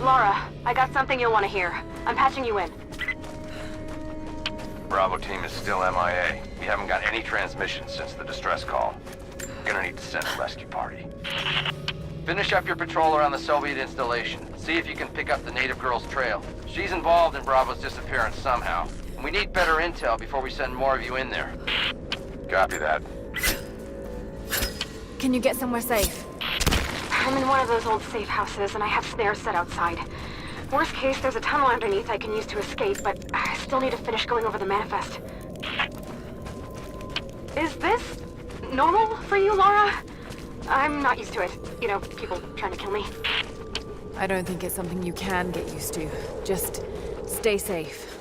Lara, I got something you'll want to hear. I'm patching you in. Bravo team is still MIA. We haven't got any transmissions since the distress call. Gonna need to send a rescue party. Finish up your patrol around the Soviet installation. See if you can pick up the native girl's trail. She's involved in Bravo's disappearance somehow. And we need better intel before we send more of you in there. Copy that. Can you get somewhere safe? I'm in one of those old safe houses, and I have snares set outside. Worst case, there's a tunnel underneath I can use to escape, but I still need to finish going over the manifest. Is this normal for you, Lara? I'm not used to it. You know, people trying to kill me. I don't think it's something you can get used to. Just stay safe.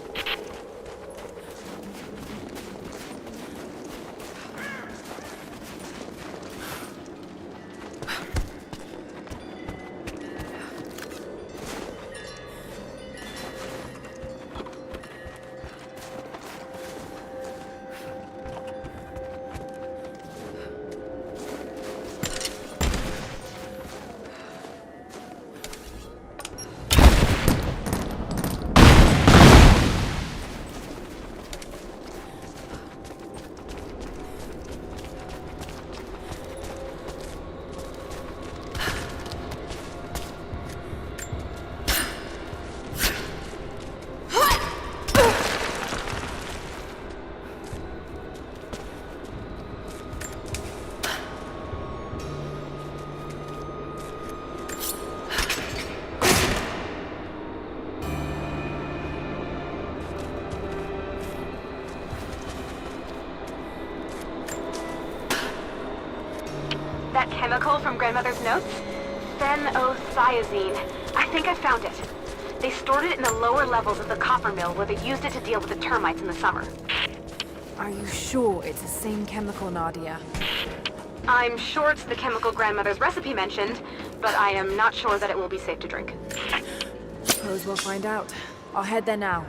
That chemical from Grandmother's notes? Phenothiazine. I think I found it. They stored it in the lower levels of the copper mill where they used it to deal with the termites in the summer. Are you sure it's the same chemical, Nadia? I'm sure it's the chemical Grandmother's recipe mentioned, but I am not sure that it will be safe to drink. Suppose we'll find out. I'll head there now.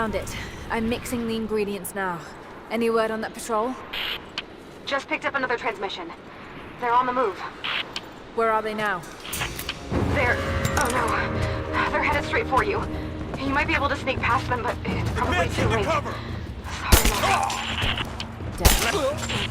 Found it. I'm mixing the ingredients now. Any word on that patrol? Just picked up another transmission. They're on the move. Where are they now? They're... oh no. They're headed straight for you. You might be able to sneak past them, but it's probably too late. Cover! Sorry, Mom. Dead.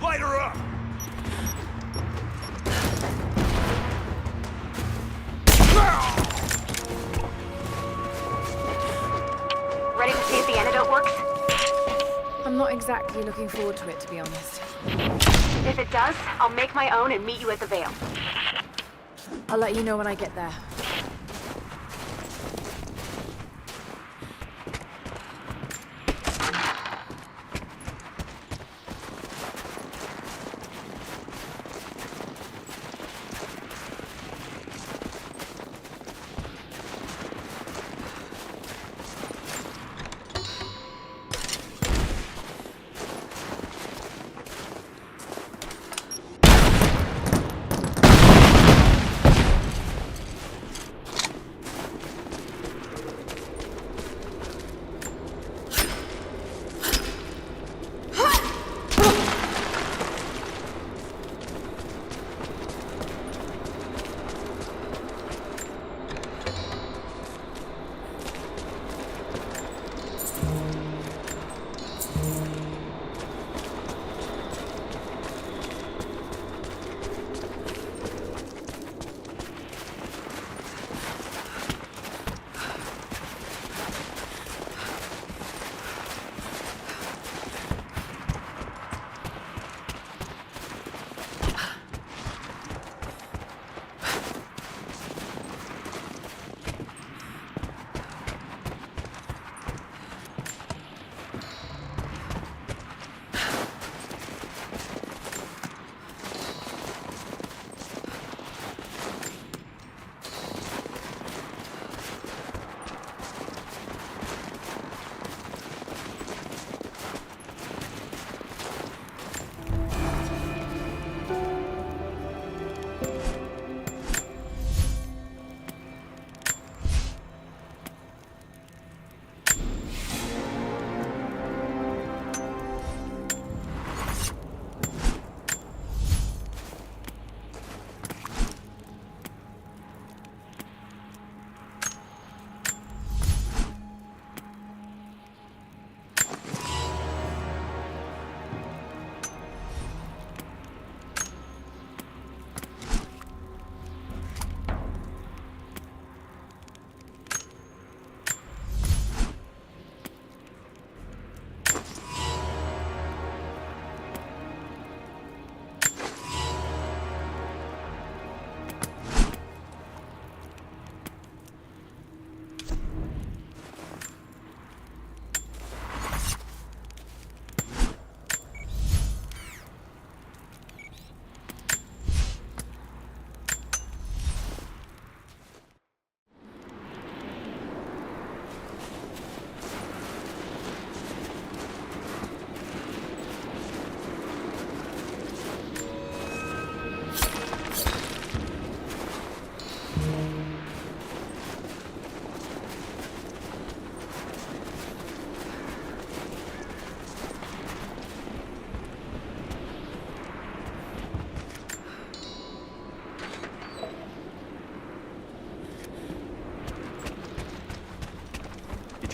Light her up! Ready to see if the antidote works? I'm not exactly looking forward to it, to be honest. If it does, I'll make my own and meet you at the Vale. I'll let you know when I get there.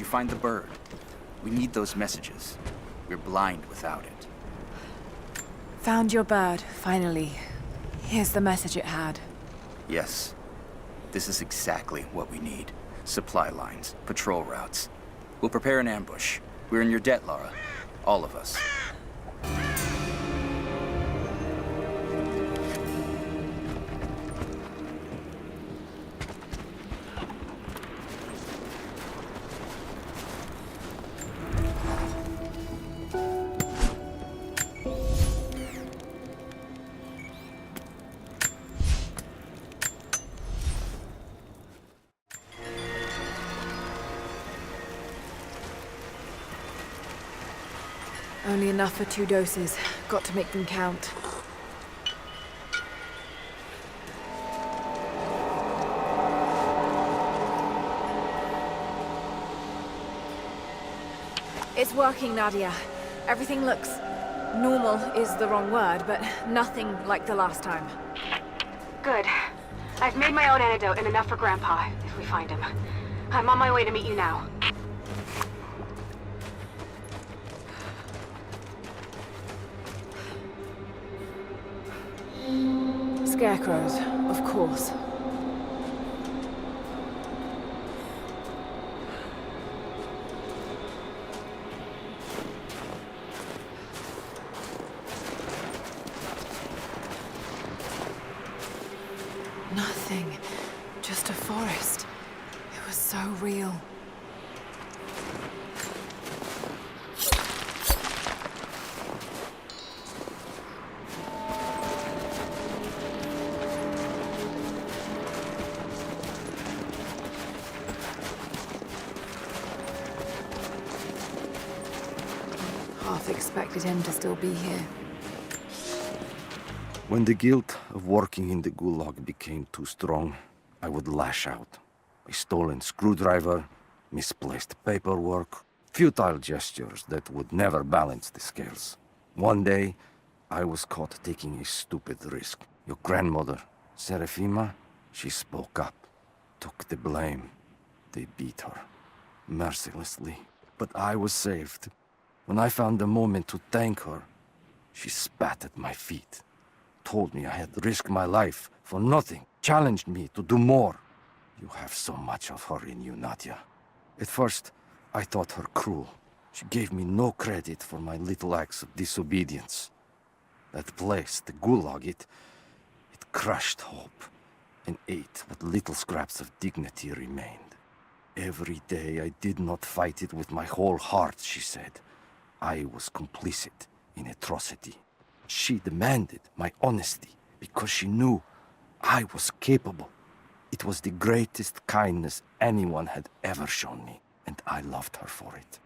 Find the bird. We need those messages. We're blind without it. Found your bird, finally. Here's the message it had. Yes. This is exactly what we need. Supply lines, patrol routes. We'll prepare an ambush. We're in your debt, Lara. All of us. Only enough for 2 doses. Got to make them count. It's working, Nadia. Everything looks... normal is the wrong word, but nothing like the last time. Good. I've made my own antidote and enough for Grandpa, if we find him. I'm on my way to meet you now. Scarecrows, of course. Nothing. Just a forest. It was so real. Half expected him to still be here. When the guilt of working in the Gulag became too strong, I would lash out. A stolen screwdriver, misplaced paperwork, futile gestures that would never balance the scales. One day, I was caught taking a stupid risk. Your grandmother, Serafima, she spoke up, took the blame. They beat her, mercilessly. But I was saved. When I found the moment to thank her, she spat at my feet. Told me I had risked my life for nothing, challenged me to do more. You have so much of her in you, Nadia. At first, I thought her cruel. She gave me no credit for my little acts of disobedience. That place, the Gulag, it crushed hope and ate what little scraps of dignity remained. Every day I did not fight it with my whole heart, she said. I was complicit in atrocity. She demanded my honesty because she knew I was capable. It was the greatest kindness anyone had ever shown me, and I loved her for it.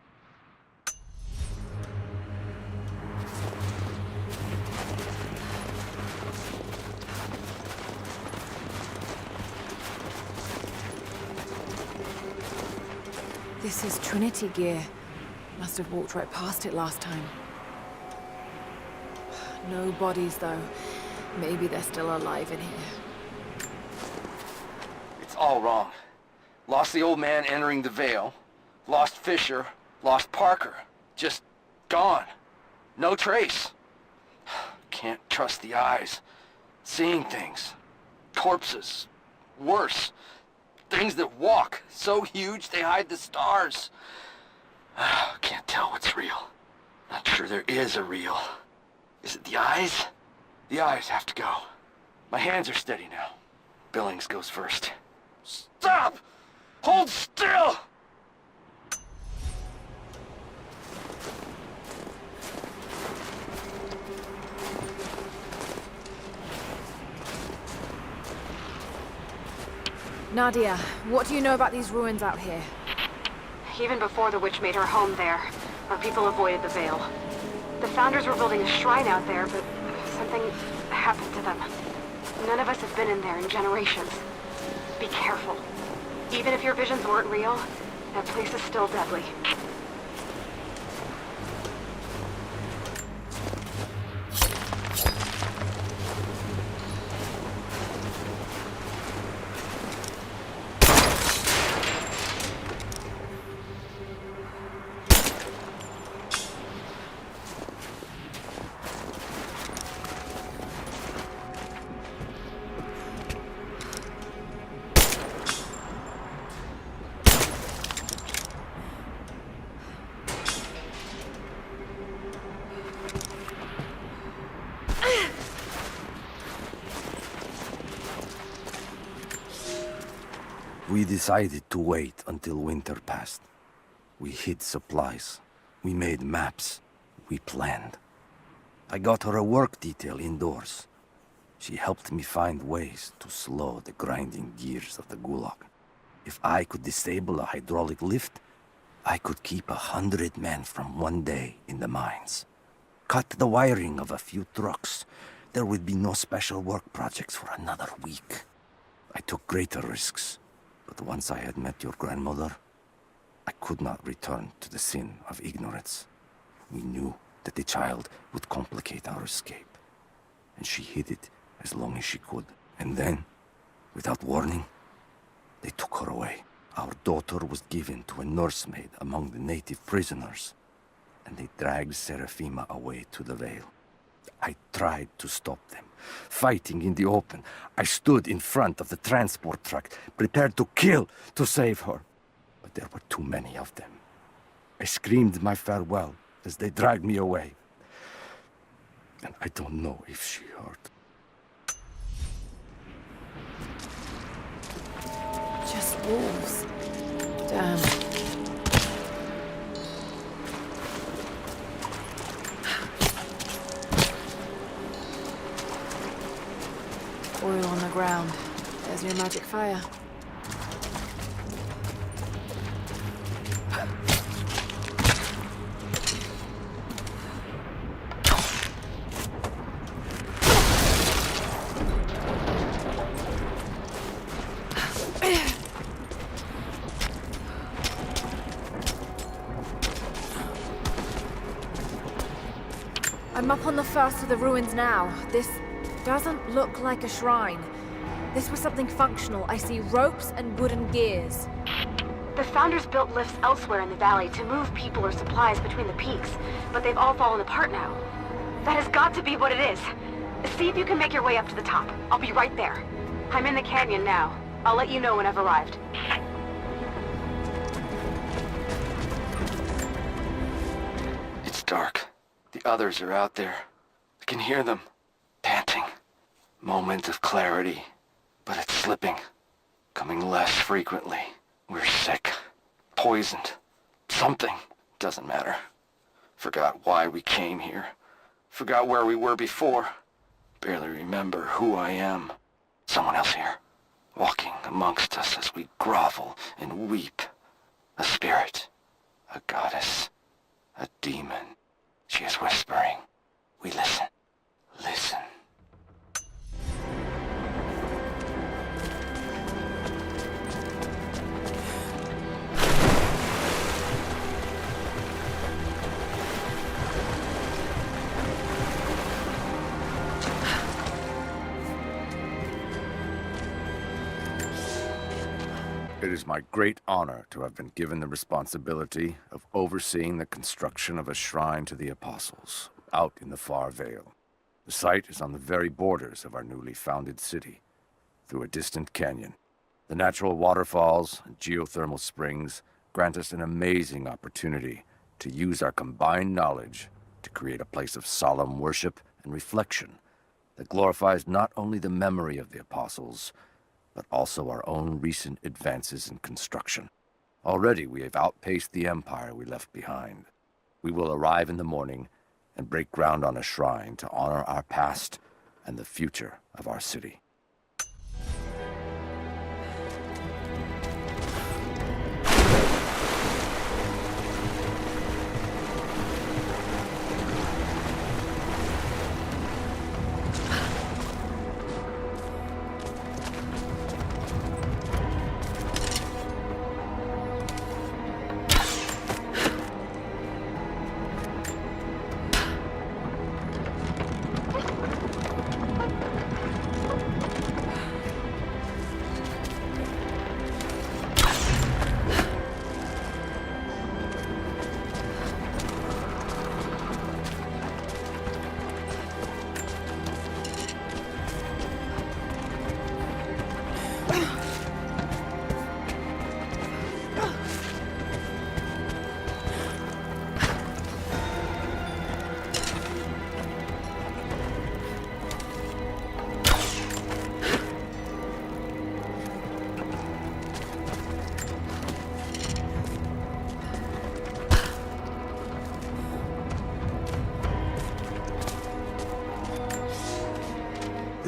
This is Trinity gear. Must have walked right past it last time. No bodies, though. Maybe they're still alive in here. It's all wrong. Lost the old man entering the Vale. Lost Fisher. Lost Parker. Just gone. No trace. Can't trust the eyes. Seeing things. Corpses. Worse. Things that walk. So huge they hide the stars. Can't tell what's real. Not sure there is a real. Is it the eyes? The eyes have to go. My hands are steady now. Billings goes first. Stop! Hold still! Nadia, what do you know about these ruins out here? Even before the witch made her home there, our people avoided the Vale. The Founders were building a shrine out there, but something happened to them. None of us have been in there in generations. Be careful. Even if your visions weren't real, that place is still deadly. We decided to wait until winter passed. We hid supplies. We made maps. We planned. I got her a work detail indoors. She helped me find ways to slow the grinding gears of the Gulag. If I could disable a hydraulic lift, I could keep 100 men from one day in the mines. cut the wiring of a few trucks, there would be no special work projects for another week. I took greater risks, but once I had met your grandmother, I could not return to the sin of ignorance. We knew that the child would complicate our escape, and she hid it as long as she could. And then, without warning, they took her away. Our daughter was given to a nursemaid among the native prisoners, and they dragged Seraphima away to the Vale. I tried to stop them, fighting in the open. I stood in front of the transport truck, prepared to kill to save her. But there were too many of them. I screamed my farewell as they dragged me away. And I don't know if she heard. Just wolves. Damn. Oil on the ground. There's your magic fire. I'm up on the first of the ruins now. This doesn't look like a shrine. This was something functional. I see ropes and wooden gears. The Founders built lifts elsewhere in the valley to move people or supplies between the peaks, but they've all fallen apart now. That has got to be what it is. See if you can make your way up to the top. I'll be right there. I'm in the canyon now. I'll let you know when I've arrived. It's dark. The others are out there. I can hear them, panting. Moment of clarity, but it's slipping. Coming less frequently. We're sick. Poisoned. Something. Doesn't matter. Forgot why we came here. Forgot where we were before. Barely remember who I am. Someone else here. Walking amongst us as we grovel and weep. A spirit. A goddess. A demon. She is whispering. We listen. Listen. It is my great honor to have been given the responsibility of overseeing the construction of a shrine to the Apostles, out in the far Vale. The site is on the very borders of our newly founded city, through a distant canyon. The natural waterfalls and geothermal springs grant us an amazing opportunity to use our combined knowledge to create a place of solemn worship and reflection that glorifies not only the memory of the Apostles, but also our own recent advances in construction. Already we have outpaced the empire we left behind. We will arrive in the morning and break ground on a shrine to honor our past and the future of our city.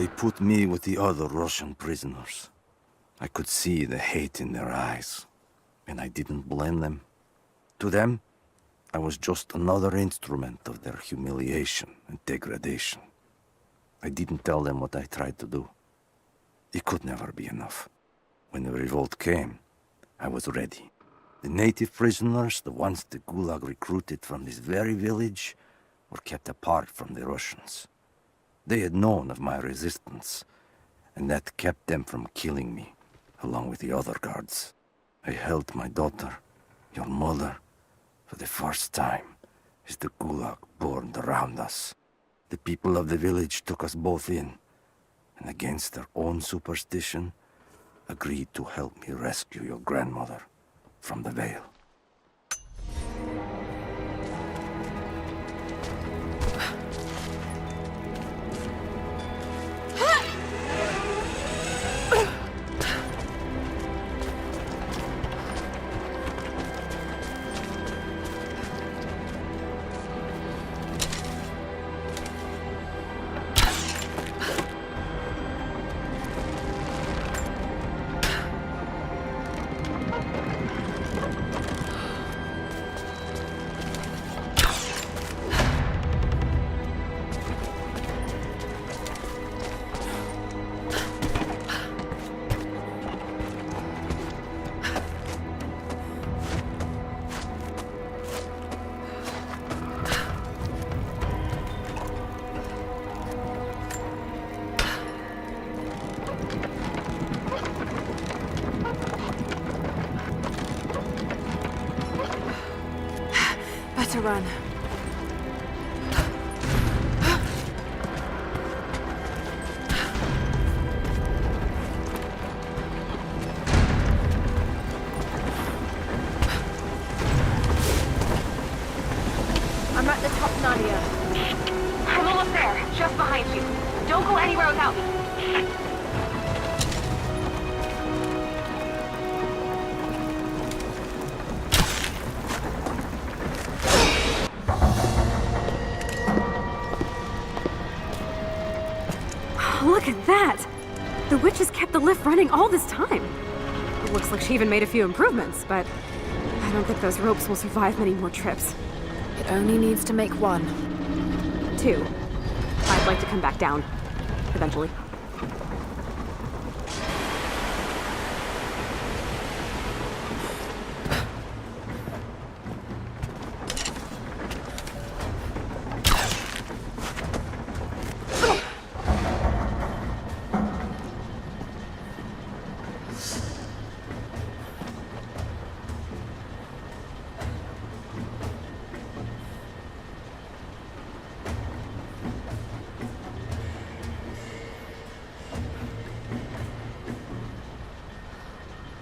They put me with the other Russian prisoners. I could see the hate in their eyes, and I didn't blame them. To them, I was just another instrument of their humiliation and degradation. I didn't tell them what I tried to do. It could never be enough. When the revolt came, I was ready. The native prisoners, the ones the Gulag recruited from this very village, were kept apart from the Russians. They had known of my resistance, and that kept them from killing me, along with the other guards. I held my daughter, your mother, for the first time as the Gulag burned around us. The people of the village took us both in, and against their own superstition, agreed to help me rescue your grandmother from the Veil. To run. I'm at the top, Nadia. I'm almost there, just behind you. Don't go anywhere without me. Look at that! The witch has kept the lift running all this time. It looks like she even made a few improvements, but I don't think those ropes will survive many more trips. It only needs to make one. 2. I'd like to come back down. Eventually.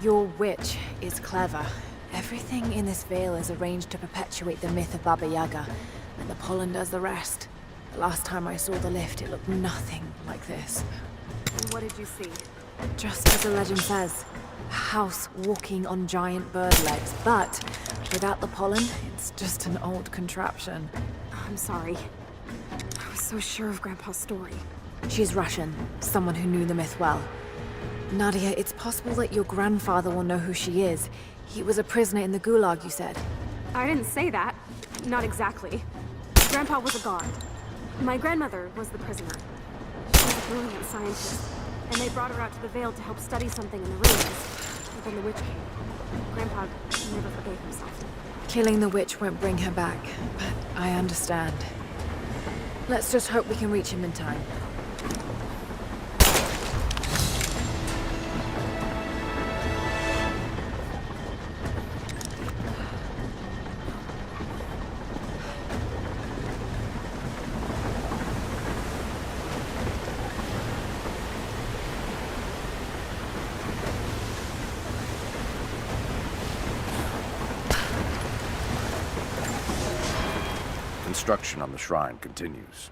Your witch is clever. Everything in this veil is arranged to perpetuate the myth of Baba Yaga, and the pollen does the rest. The last time I saw the lift, it looked nothing like this. And what did you see? Just as the legend says, a house walking on giant bird legs, but without the pollen, it's just an old contraption. I'm sorry. I was so sure of Grandpa's story. She's Russian, someone who knew the myth well. Nadia, it's possible that your grandfather will know who she is. He was a prisoner in the Gulag, you said. I didn't say that. Not exactly. Grandpa was a guard. My grandmother was the prisoner. She was a brilliant scientist, and they brought her out to the Vale to help study something in the ruins. But then the witch came. Grandpa never forgave himself. Killing the witch won't bring her back, but I understand. Let's just hope we can reach him in time. Construction on the shrine continues.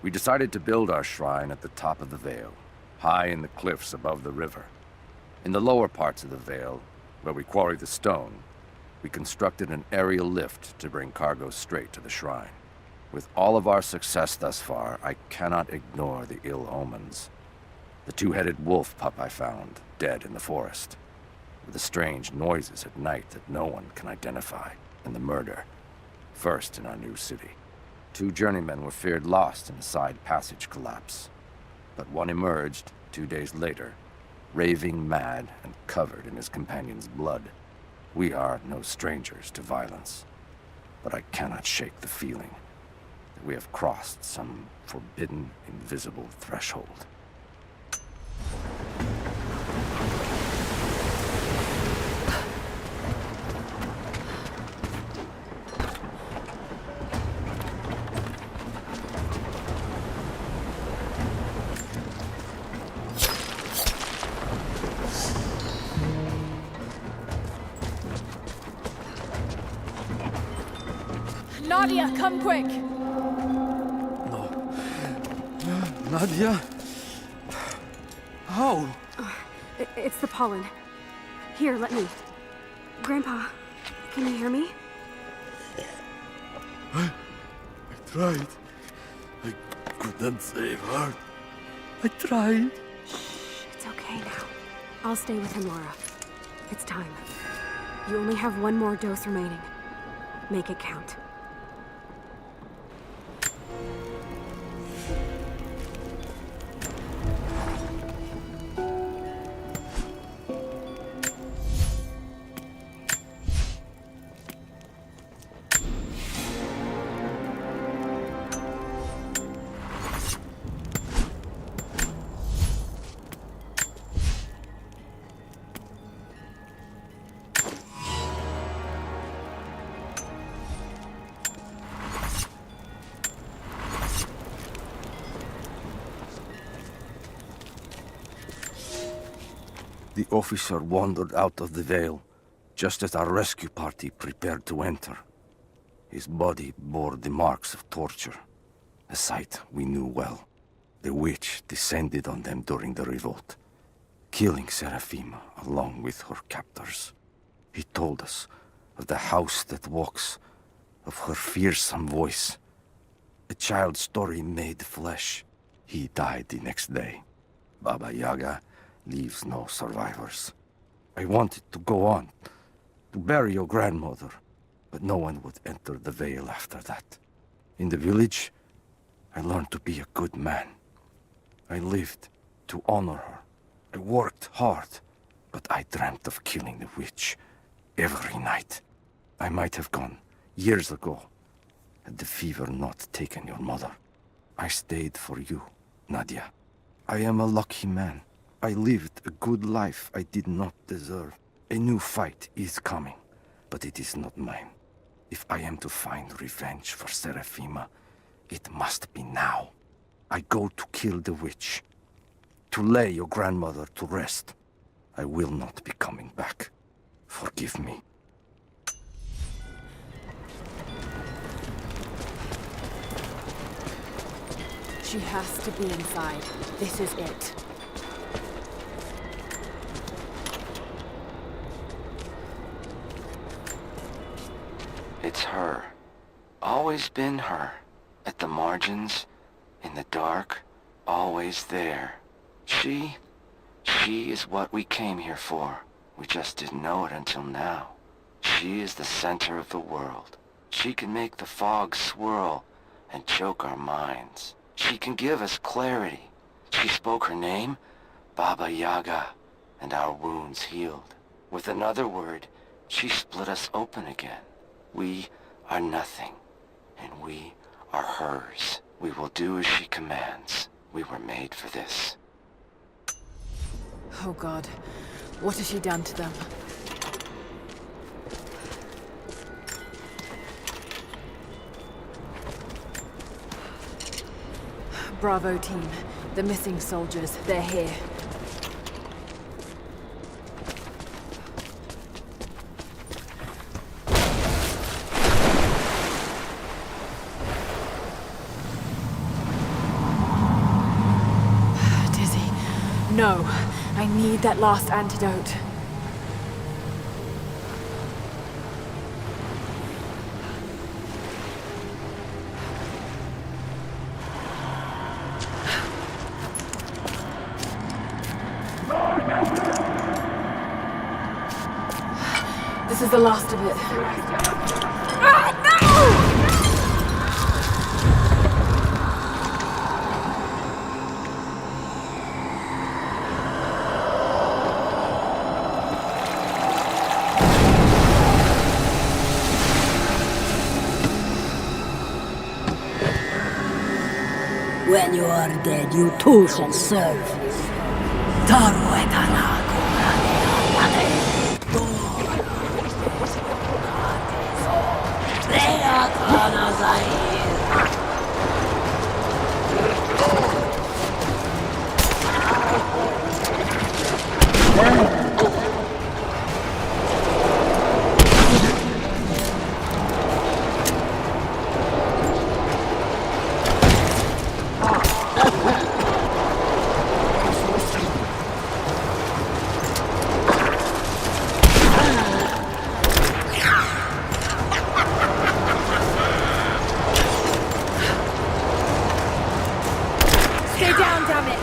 We decided to build our shrine at the top of the Vale, high in the cliffs above the river. In the lower parts of the Vale, where we quarry the stone, we constructed an aerial lift to bring cargo straight to the shrine. With all of our success thus far, I cannot ignore the ill omens. The two-headed wolf pup I found, dead in the forest, with the strange noises at night that no one can identify, and the murder. first in our new city. 2 journeymen were feared lost in a side passage collapse. But one emerged 2 days later, raving mad and covered in his companion's blood. We are no strangers to violence, but I cannot shake the feeling that we have crossed some forbidden, invisible threshold. Nadia, come quick! No. Nadia? How? It's the pollen. Here, let me. Grandpa, can you hear me? I tried. I couldn't save her. I tried. Shh, it's okay now. I'll stay with him, Laura. It's time. You only have 1 more dose remaining. Make it count. The officer wandered out of the Vale, just as our rescue party prepared to enter. His body bore the marks of torture, a sight we knew well. The witch descended on them during the revolt, killing Seraphima along with her captors. He told us of the house that walks, of her fearsome voice. A child's story made flesh. He died the next day. Baba Yaga leaves no survivors. I wanted to go on, to bury your grandmother, but no one would enter the Vale after that. In the village, I learned to be a good man. I lived to honor her. I worked hard, but I dreamt of killing the witch every night. I might have gone years ago, had the fever not taken your mother. I stayed for you, Nadia. I am a lucky man. I lived a good life I did not deserve. A new fight is coming, but it is not mine. If I am to find revenge for Seraphima, it must be now. I go to kill the witch, to lay your grandmother to rest. I will not be coming back. Forgive me. She has to be inside. This is it. It's her. Always been her. At the margins, in the dark, always there. She is what we came here for. We just didn't know it until now. She is the center of the world. She can make the fog swirl and choke our minds. She can give us clarity. She spoke her name, Baba Yaga, and our wounds healed. With another word, she split us open again. We are nothing, and we are hers. We will do as she commands. We were made for this. Oh God, what has she done to them? Bravo team, the missing soldiers, they're here. Dizzy, no, I need that last antidote. This is the last of it. Ah, no! When you are dead, you too shall serve. Stay down, damn it!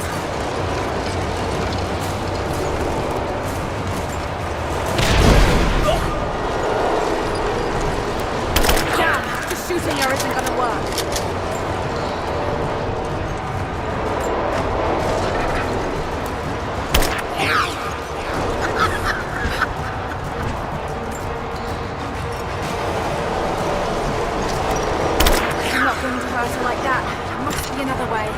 Damn! The shooting here isn't gonna work. I'm not going to hurt her like that. There must be another way.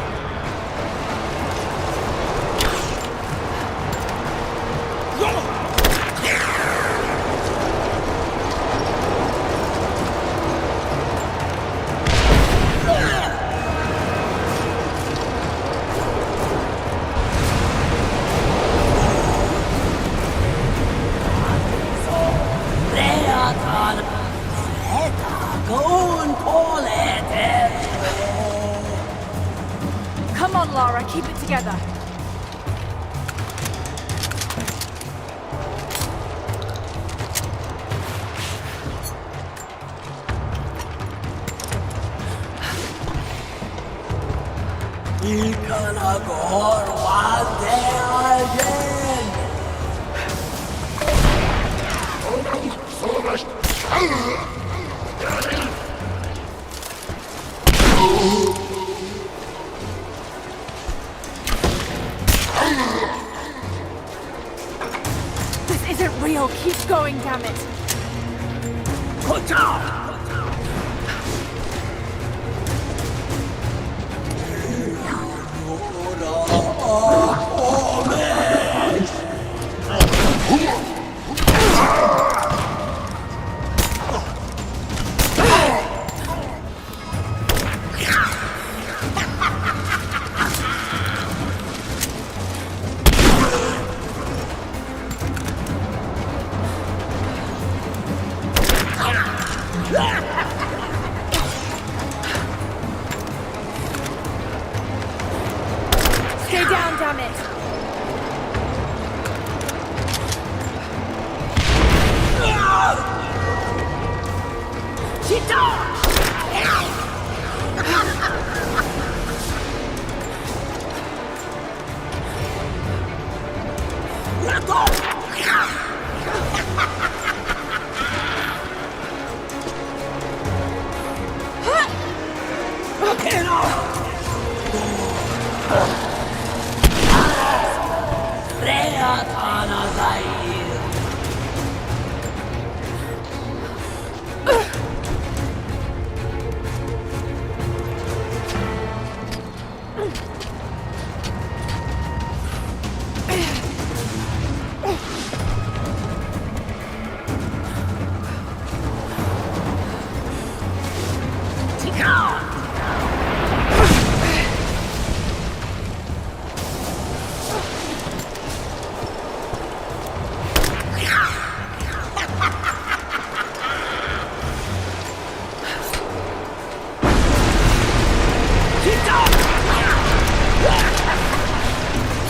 Come on, Lara, keep it together. This isn't real. Keep going, damn it. Stay down, damn it!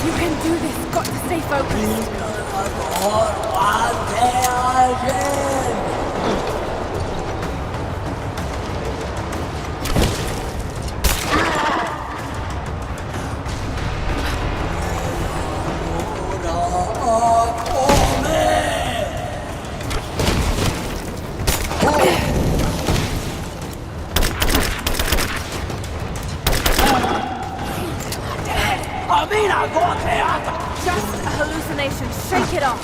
You can do this. Got to stay focused. Just a hallucination. Shake it off.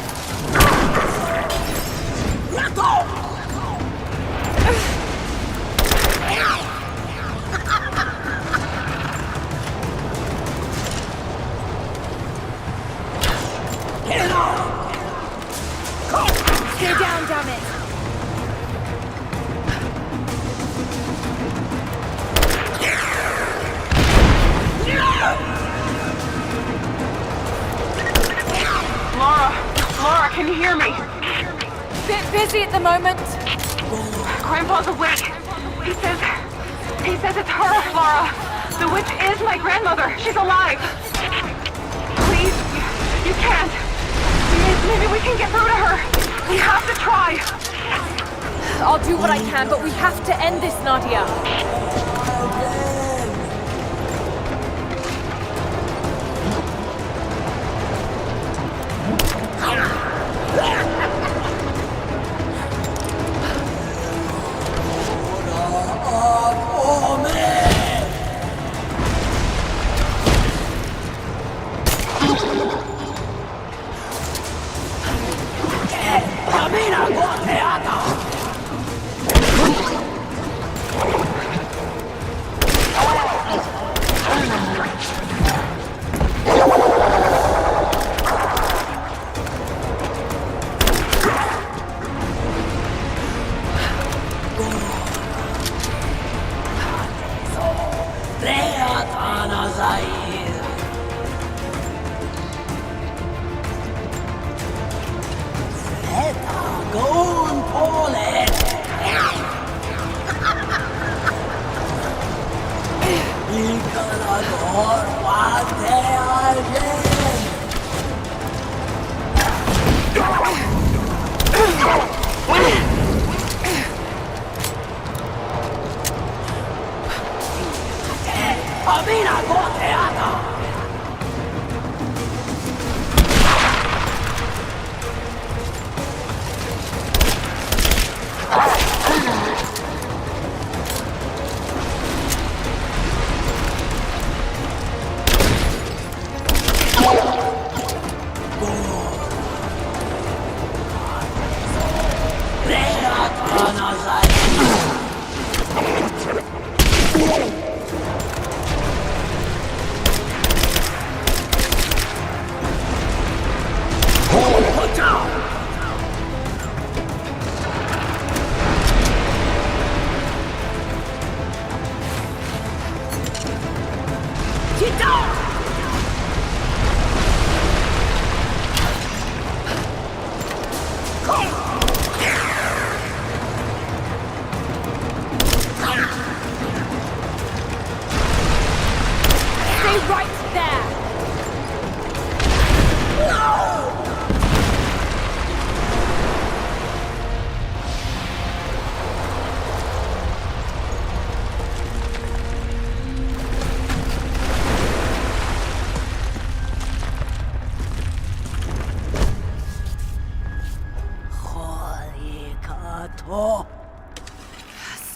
can you hear me? Bit busy at the moment. Grandpa's awake. He says it's her, Laura. The witch is my grandmother. She's alive. Please, you can't. Maybe we can get through to her. We have to try. I'll do what I can, but we have to end this, Nadia.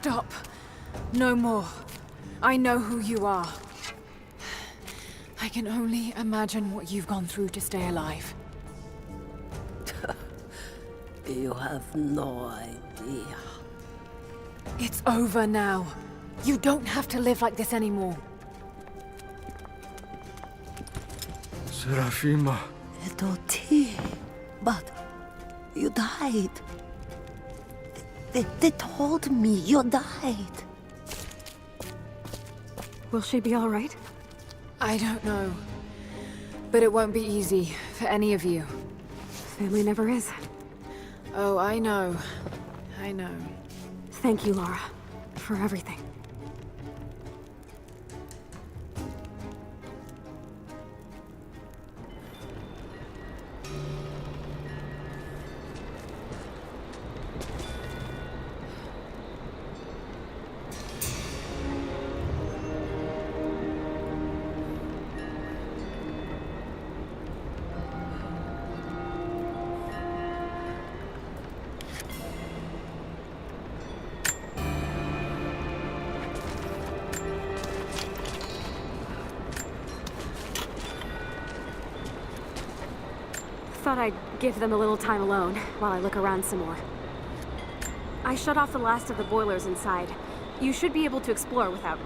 Stop. No more. I know who you are. I can only imagine what you've gone through to stay alive. You have no idea. It's over now. You don't have to live like this anymore. Serafima. Edoti, but you died. They told me you died. Will she be all right? I don't know. But it won't be easy for any of you. Family never is. Oh, I know. I know. Thank you, Laura, for everything. Thought I'd give them a little time alone while I look around some more. I shut off the last of the boilers inside. You should be able to explore without,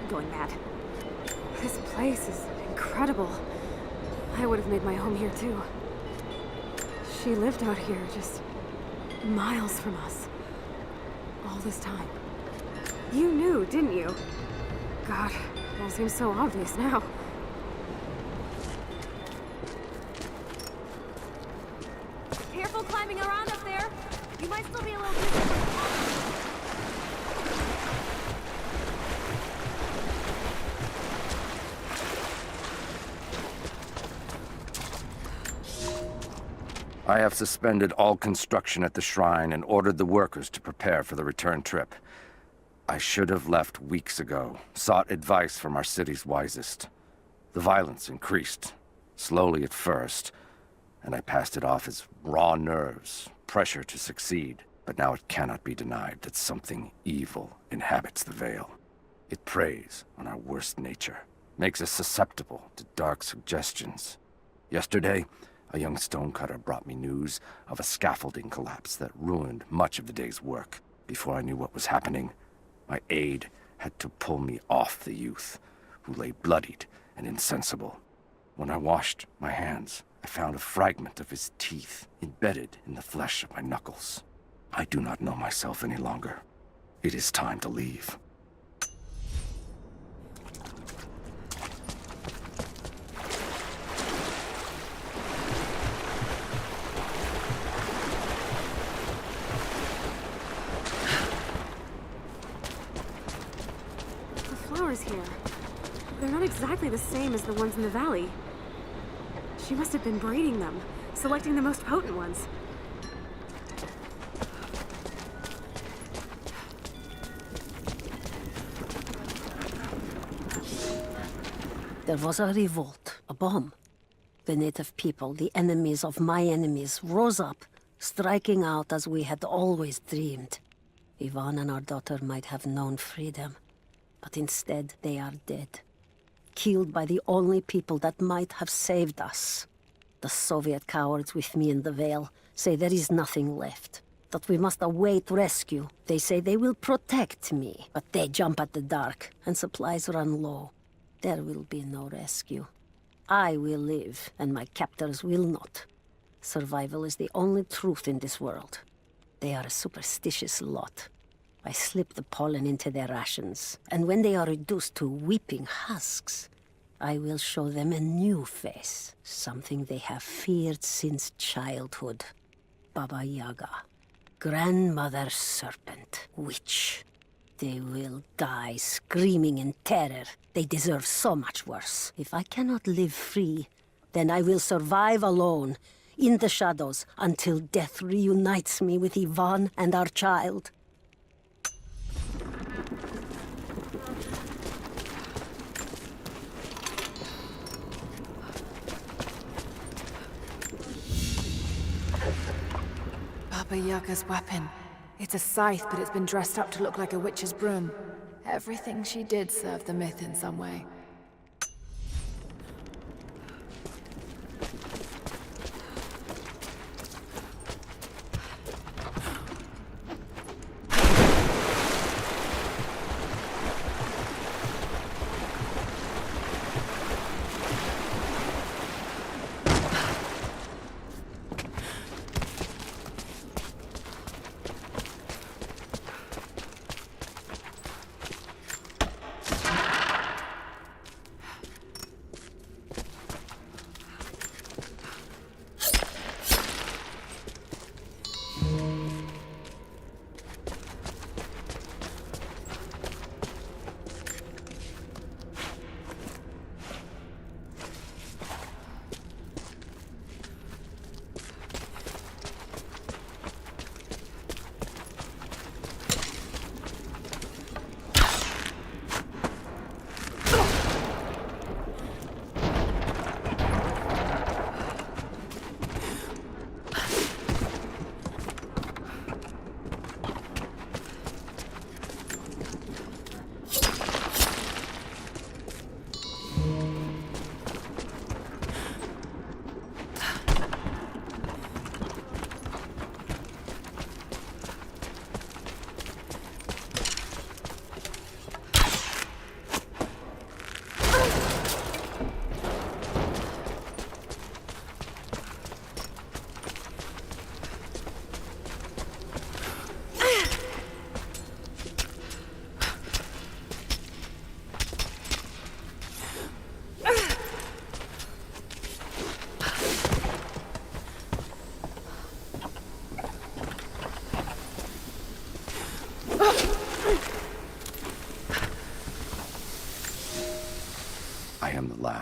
going mad. This place is incredible. I would have made my home here too. She lived out here just miles from us. All this time. You knew, didn't you? God, it all seems so obvious now. careful climbing around up there. You might still be a little dizzy. I have suspended all construction at the shrine and ordered the workers to prepare for the return trip. I should have left weeks ago, sought advice from our city's wisest. The violence increased, slowly at first, and I passed it off as raw nerves, pressure to succeed. But now it cannot be denied that something evil inhabits the Vale. It preys on our worst nature, makes us susceptible to dark suggestions. Yesterday, a young stonecutter brought me news of a scaffolding collapse that ruined much of the day's work. Before I knew what was happening, my aide had to pull me off the youth, who lay bloodied and insensible. When I washed my hands, I found a fragment of his teeth embedded in the flesh of my knuckles. I do not know myself any longer. It is time to leave. Here. They're not exactly the same as the ones in the valley. She must have been breeding them, selecting the most potent ones. There was a revolt, a bomb. The native people, the enemies of my enemies, rose up, striking out as we had always dreamed. Ivan and our daughter might have known freedom. But instead, they are dead. Killed by the only people that might have saved us. The Soviet cowards with me in the Vale say there is nothing left. That we must await rescue. They say they will protect me. But they jump at the dark, and supplies run low. There will be no rescue. I will live, and my captors will not. Survival is the only truth in this world. They are a superstitious lot. I slip the pollen into their rations, and when they are reduced to weeping husks, I will show them a new face, something they have feared since childhood. Baba Yaga, grandmother serpent, witch. They will die screaming in terror. They deserve so much worse. If I cannot live free, then I will survive alone, in the shadows, until death reunites me with Ivan and our child. Baba Yaga's weapon. It's a scythe, but it's been dressed up to look like a witch's broom. Everything she did served the myth in some way.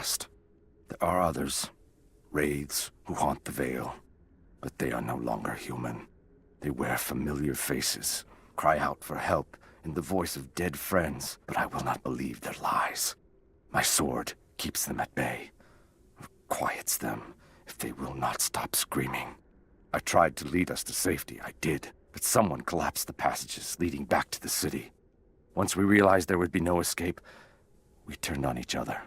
past. There are others, wraiths who haunt the Vale, but they are no longer human. They wear familiar faces, cry out for help in the voice of dead friends, but I will not believe their lies. My sword keeps them at bay, or quiets them if they will not stop screaming. I tried to lead us to safety, I did, but someone collapsed the passages leading back to the city. Once we realized there would be no escape, we turned on each other.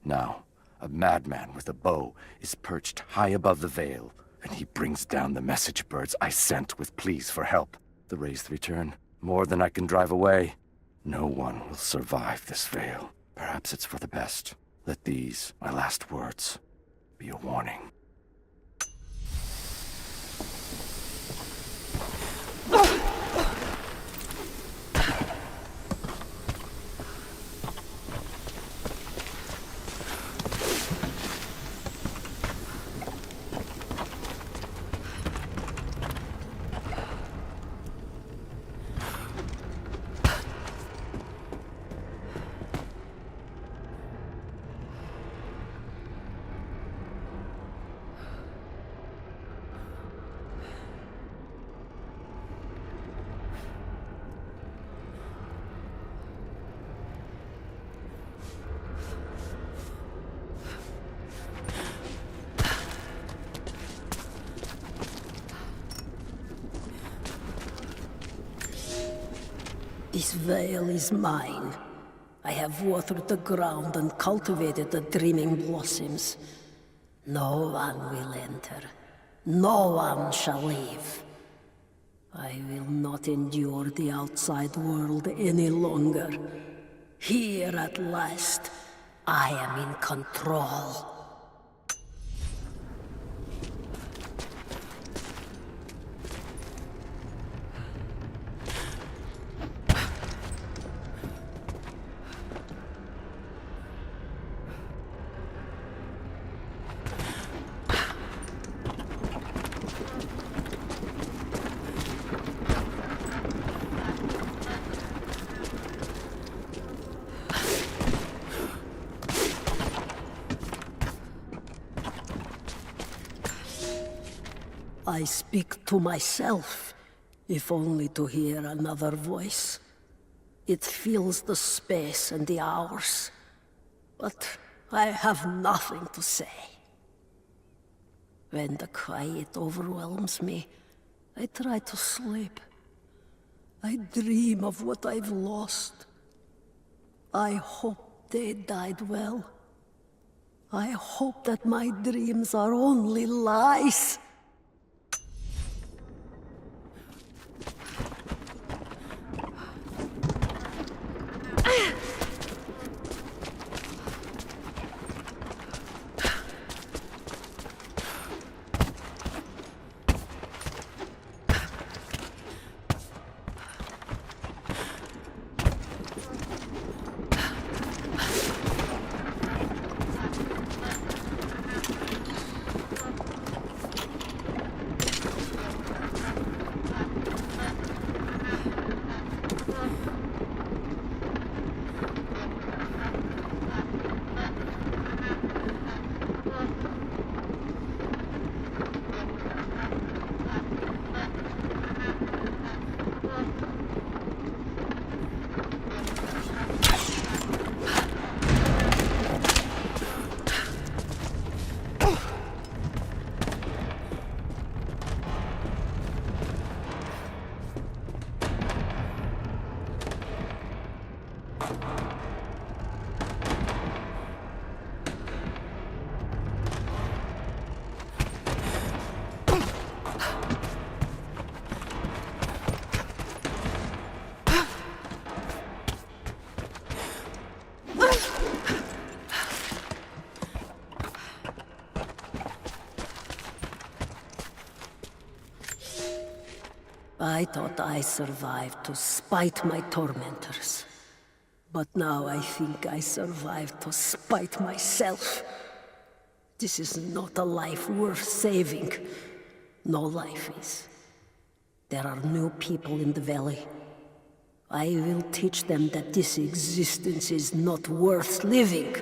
Now, a madman with a bow is perched high above the Vale, and he brings down the message birds I sent with pleas for help. The wraiths return, more than I can drive away. No one will survive this Vale. Perhaps it's for the best. Let these, my last words, be a warning. This Vale is mine. I have watered the ground and cultivated the dreaming blossoms. No one will enter. No one shall leave. I will not endure the outside world any longer. Here at last, I am in control. I speak to myself, if only to hear another voice. It fills the space and the hours, but I have nothing to say. When the quiet overwhelms me, I try to sleep. I dream of what I've lost. I hope they died well. I hope that my dreams are only lies. I thought I survived to spite my tormentors. But now I think I survived to spite myself. This is not a life worth saving. No life is. There are new people in the valley. I will teach them that this existence is not worth living.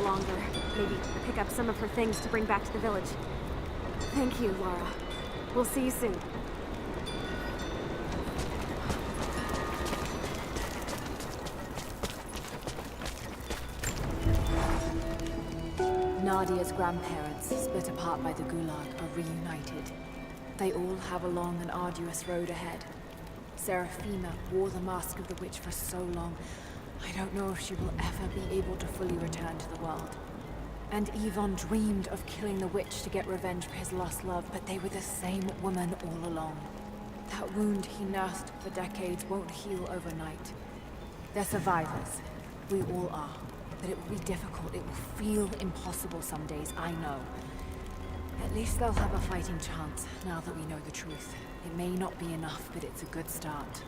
longer. Maybe pick up some of her things to bring back to the village. Thank you, Laura. We'll see you soon. Nadia's grandparents, split apart by the Gulag, are reunited. They all have a long and arduous road ahead. Serafima wore the mask of the witch for so long, I don't know if she will ever be able to fully return to the world. And Yvonne dreamed of killing the witch to get revenge for his lost love, but they were the same woman all along. That wound he nursed for decades won't heal overnight. They're survivors. We all are. But it will be difficult. It will feel impossible some days, I know. At least they'll have a fighting chance, now that we know the truth. It may not be enough, but it's a good start.